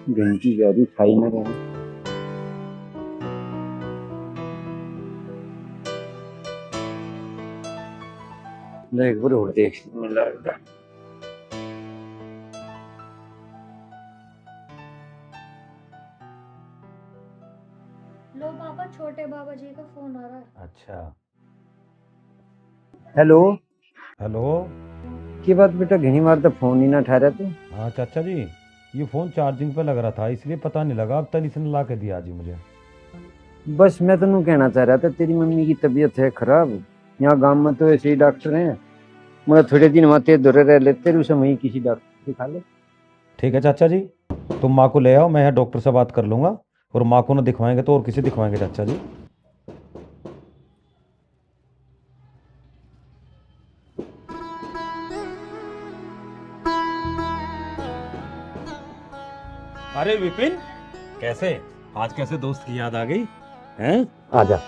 घंटी जा रही खाई ना रहे। देख बड़े देख मिला। लो पापा, छोटे बाबा जी का फोन आ रहा है। अच्छा। हेलो। हेलो। की बात बेटा, घनी बार तो फोन ही ना उठा रहा तू। हाँ चाचा जी, ये फ़ोन चार्जिंग पे लग रहा था इसलिए पता नहीं लगा, अब तनिष ने ला के दिया जी मुझे। बस मैं तेनू कहना चाह रहा था, तेरी मम्मी की तबीयत है खराब। यहाँ गांव में तो ऐसे ही डॉक्टर हैं, मगर थोड़े दिन वहाँ तेज दूर रह लेते उसे वहीं किसी डॉक्टर दिखा ले। ठीक है चाचा जी, तुम माँ को ले आओ, मैं यहाँ डॉक्टर से बात कर लूँगा। और माँ को ना दिखवाएंगे तो और किसे दिखवाएंगे चाचा जी। अरे विपिन, कैसे आज कैसे दोस्त की याद आ गई हैं? आजा,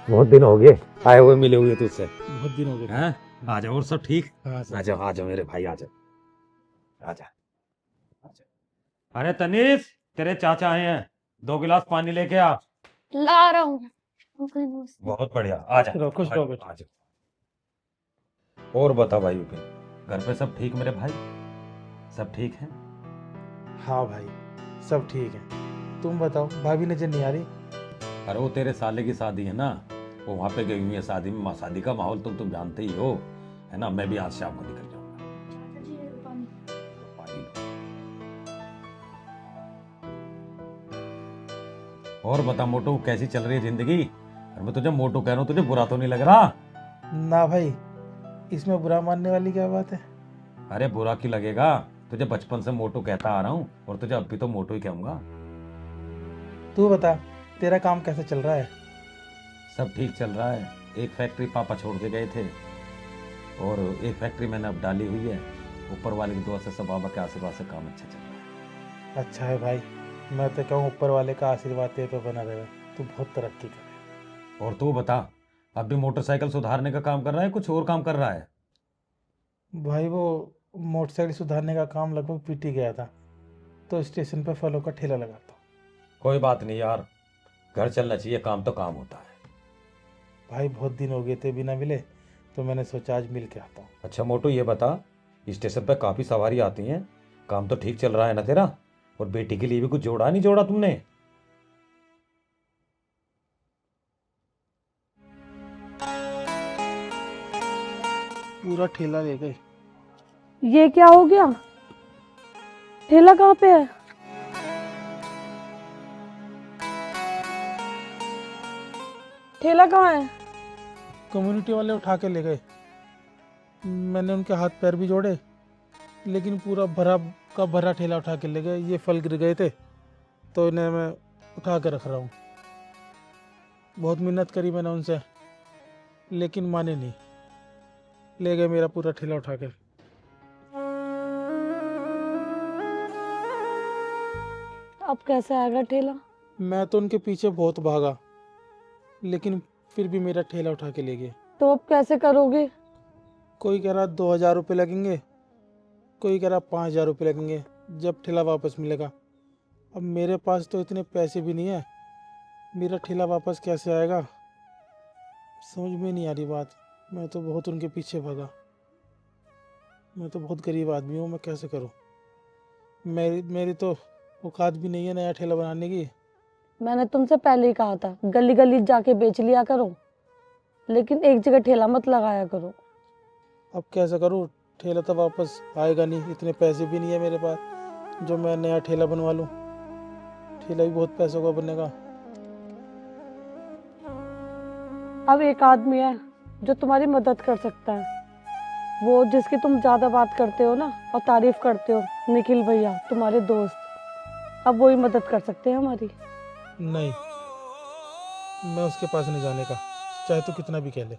बहुत दिन हो गए आए हुए मिले हुए तुझसे। बहुत दिन हो गए। हैं? आजा, और सब ठीक? हाँ सर। आजा आजा मेरे भाई, आजा आजा आजा। अरे तनीष, तेरे चाचा आए हैं, 2 गिलास पानी लेके आ। ला रहा हूँ। बहुत बढ़िया, आजा खुश रहो बेटा। आजा। और बता भाई विपिन, घर पे सब ठीक मेरे भाई? सब ठीक है? हाँ भाई, सब ठीक है। तुम बताओ, भाभी नजर नहीं आ रही? अरे वो तेरे साले की शादी है ना, वो वहां पे गई हुई है शादी में। शादी का माहौल तुम जानते ही हो, है ना। मैं भी आज शाम को निकल जाऊंगा। चाचा जी, ये लो पानी। पानी लो। और बता मोटू, कैसी चल रही है जिंदगी? और मैं तुझे मोटू कह रहा हूँ, तुझे बुरा तो नहीं लग रहा? ना भाई, इसमें बुरा मानने वाली क्या बात है? अरे बुरा क्यों लगेगा, तुझे बचपन से मोटू कहता आ रहा हूँ और तुझे अब भी तो मोटू ही कहूंगा। तू बता, तेरा काम कैसे चल रहा है? सब ठीक चल रहा है। एक फैक्ट्री पापा छोड़ के गए थे और एक फैक्ट्री मैंने अब डाली हुई है। ऊपर वाले की दुआ से, सब बाबा के आशीर्वाद से काम अच्छा चल रहा है। अच्छा है भाई, मैं तो कहूँ ऊपर वाले का आशीर्वाद तेरे पे बना रहे। तू बहुत तरक्की करे। और तू बता, अब भी मोटरसाइकिल सुधारने का काम कर रहा है, कुछ और काम कर रहा है? भाई वो मोटरसाइकिल सुधारने का काम लगभग पीट ही गया था, तो स्टेशन पे फलों का ठेला लगाता हूँ। कोई बात नहीं यार, घर चलना चाहिए, काम तो काम होता है। भाई बहुत दिन हो गए थे बिना मिले, तो मैंने सोचा आज मिल के आता हूँ। अच्छा मोटू, ये बता, स्टेशन पे काफ़ी सवारी आती हैं, काम तो ठीक चल रहा है ना तेरा? और बेटी के लिए भी कुछ जोड़ा नहीं जोड़ा तुमने? पूरा ठेला ले गए। ये क्या हो गया? ठेला कहाँ पे है? ठेला कहाँ है? कम्युनिटी वाले उठा के ले गए। मैंने उनके हाथ पैर भी जोड़े, लेकिन पूरा भरा का भरा ठेला उठा के ले गए। ये फल गिर गए थे, तो इन्हें मैं उठा के रख रहा हूँ। बहुत मिन्नत करी मैंने उनसे, लेकिन माने नहीं, ले गए मेरा पूरा ठेला उठा के। अब कैसे आएगा ठेला? मैं तो उनके पीछे बहुत भागा, लेकिन फिर भी मेरा ठेला उठा के ले गए। तो अब कैसे करोगे? कोई कह रहा 2,000 रुपये लगेंगे, कोई कह रहा 5,000 रुपये लगेंगे जब ठेला वापस मिलेगा। अब मेरे पास तो इतने पैसे भी नहीं है, मेरा ठेला वापस कैसे आएगा? समझ में नहीं आ रही बात। मैं तो बहुत उनके पीछे भागा। मैं तो बहुत गरीब आदमी हूँ, मैं कैसे करूँ? मेरी मेरी तो औकात भी नहीं है नया ठेला बनाने की। मैंने तुमसे पहले ही कहा था गली गली जाके बेच लिया करो, लेकिन एक जगह ठेला मत लगाया करो। अब कैसे करूँ? ठेला तो वापस आएगा नहीं, इतने पैसे भी नहीं है मेरे पास जो मैं नया ठेला बनवा लूँ। ठेला भी बहुत पैसों का बनेगा। अब एक आदमी है जो तुम्हारी मदद कर सकता है, वो जिसकी तुम ज्यादा बात करते हो ना और तारीफ करते हो, निखिल भैया तुम्हारे दोस्त। अब वही मदद कर सकते हैं हमारी। नहीं, मैं उसके पास नहीं जाने का, चाहे तो कितना भी कह ले।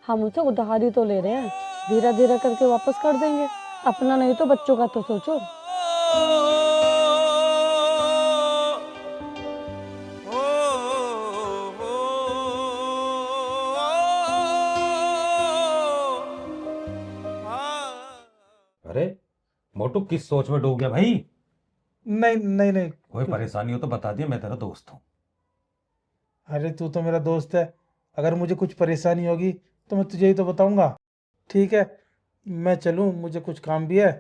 हम उनसे उधारी तो ले रहे हैं, धीरे धीरे करके वापस कर देंगे। अपना नहीं तो बच्चों का तो सोचो। अरे मोटू, किस सोच में डूब गया भाई? नहीं नहीं नहीं। कोई परेशानी हो तो बता दिया, मैं तेरा दोस्त हूँ। अरे तू तो मेरा दोस्त है, अगर मुझे कुछ परेशानी होगी तो मैं तुझे ही तो बताऊंगा। ठीक है, मैं चलूँ, मुझे कुछ काम भी है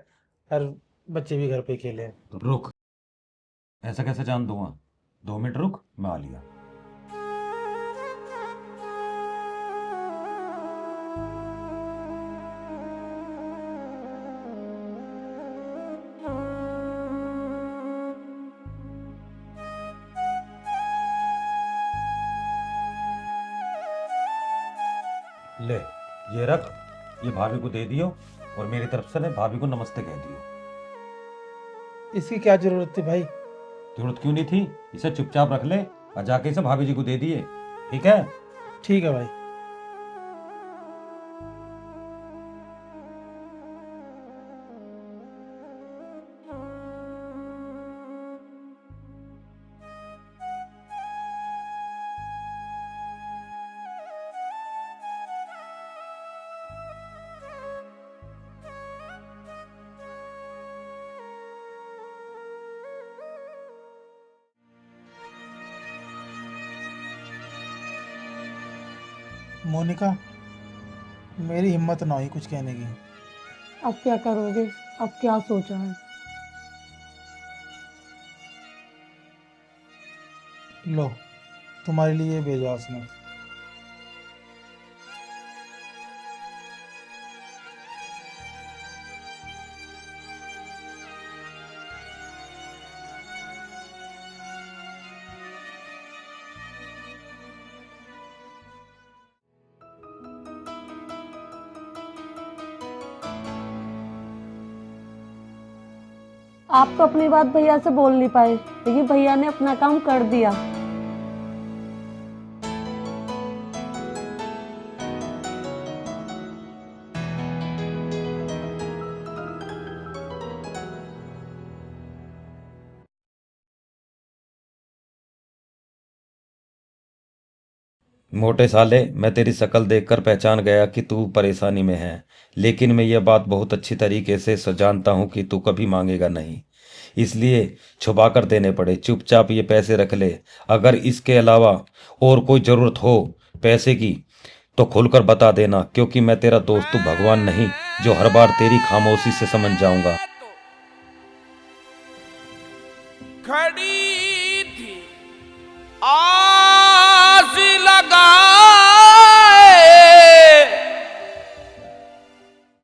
और बच्चे भी घर पे खेले हैं। तो रुक, ऐसा कैसे जान दूंगा? 2 मिनट रुक, मैं आ लिया। ले, ये रख, ये भाभी को दे दियो और मेरी तरफ से ने भाभी को नमस्ते कह दियो। इसकी क्या जरूरत थी भाई? जरूरत क्यों नहीं थी? इसे चुपचाप रख ले और जाके इसे भाभी जी को दे दिए, ठीक है? ठीक है भाई। मोनिका, मेरी हिम्मत ना हुई कुछ कहने की। अब क्या करोगे? अब क्या सोचा है? लो, तुम्हारे लिए भेजा उसने। आप तो अपनी बात भैया से बोल नहीं पाए, लेकिन भैया ने अपना काम कर दिया। मोटे साले, मैं तेरी शक्ल देखकर पहचान गया कि तू परेशानी में है, लेकिन मैं यह बात बहुत अच्छी तरीके से जानता हूं कि तू कभी मांगेगा नहीं, इसलिए छुपा कर देने पड़े। चुपचाप ये पैसे रख ले। अगर इसके अलावा और कोई ज़रूरत हो पैसे की तो खुलकर बता देना, क्योंकि मैं तेरा दोस्त, तू भगवान नहीं जो हर बार तेरी खामोशी से समझ जाऊंगा। खड़ी थी आ